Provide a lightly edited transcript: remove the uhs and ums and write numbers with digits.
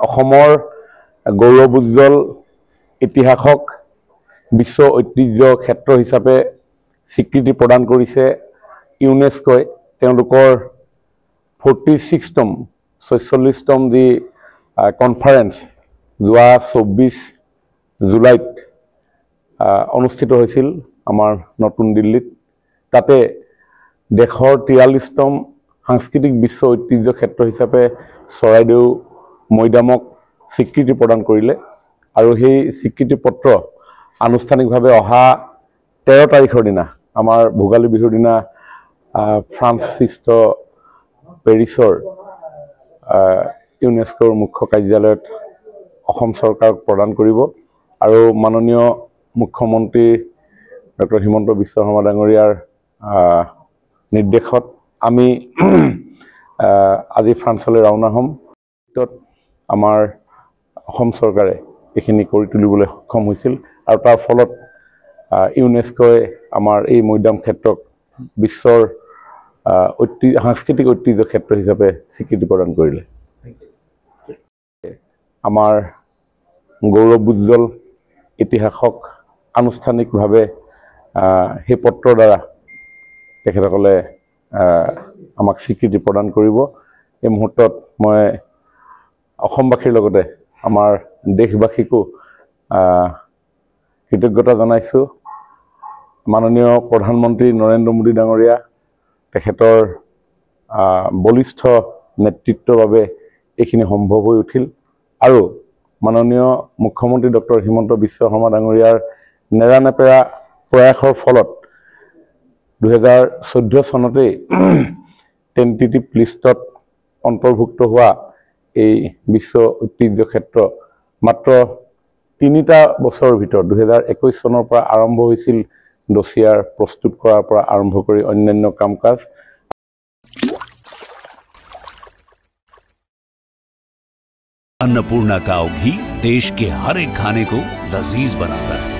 অসমৰ গৌৰৱোজ্জ্বল ইতিহাসক বিশ্ব ঐতিহ্য ক্ষেত্ৰ হিচাপে স্বীকৃতি প্ৰদান কৰিছে ইউনেস্কোই। তেওঁলোকৰ 46তম যি কনফাৰেন্স যোৱা 24 জুলাইত অনুষ্ঠিত হৈছিল আমাৰ নতুন দিল্লীত। তাতে দেশৰ 43তম সাংস্কৃতিক বিশ্ব ঐতিহ্য ক্ষেত্ৰ হিচাপে চৰাইদেউ মৈদামক স্বীকৃতি প্ৰদান কৰিলে আৰু সেই স্বীকৃতি পত্ৰ আনুষ্ঠানিকভাৱে অহা 13 তাৰিখৰ দিনা আমাৰ ভোগালী বিহুৰ দিনা ফ্ৰান্সস্থিত পেৰিছৰ ইউনেস্কোৰ মুখ্য কাৰ্যালয়ত অসম চৰকাৰক প্ৰদান কৰিব আৰু মাননীয় মুখ্যমন্ত্ৰী ডক্টৰ হিমন্ত বিশ্ব শৰ্মা ডাঙৰীয়াৰ নিৰ্দেশত আমি আজি ফ্ৰান্সলৈ ৰাওনা হ'ম। আমাৰ অসম চৰকাৰে এইখিনি কৰি তুলিবলৈ সক্ষম হৈছিল আৰু তাৰ ফলত ইউনেস্কোই আমাৰ এই মৈদাম ক্ষেত্ৰক বিশ্বৰ সাংস্কৃতিক ঐতিহ্য ক্ষেত্ৰ হিচাপে স্বীকৃতি প্ৰদান কৰিলে। আমাৰ গৌৰৱোজ্জ্বল ইতিহাসক আনুষ্ঠানিকভাৱে সেই পত্ৰৰ দ্বাৰা তেখেতসকলে আমাক স্বীকৃতি প্ৰদান কৰিব। এই মুহূৰ্তত মই অসমবাসীৰ লগতে আমাৰ দেশবাসীকো কৃতজ্ঞতা জনাইছোঁ। মাননীয় প্ৰধানমন্ত্ৰী নৰেন্দ্ৰ মোদী ডাঙৰীয়া তেখেতৰ বলিষ্ঠ নেতৃত্বৰ বাবে এইখিনি সম্ভৱ হৈ উঠিল আৰু মাননীয় মুখ্যমন্ত্ৰী ডক্টৰ হিমন্ত বিশ্ব শৰ্মা ডাঙৰীয়াৰ নেৰানেপেৰা প্ৰয়াসৰ ফলত 2014 চনতেই টেণ্টেটিভ লিষ্টত অন্তৰ্ভুক্ত হোৱা এই বিশ্ব ঐতিহ্য ক্ষেত্ৰ মাত্ৰ 3টা বছৰৰ ভিতৰত 2021 চনৰ পৰা আৰম্ভ হৈছিল ডছিয়াৰ প্ৰস্তুত কৰাৰ পৰা আৰম্ভ কৰি অন্যান্য কাম কাজ। अन्नपूर्णा काव घी देश के हर एक खाने को लजीज बनाता है।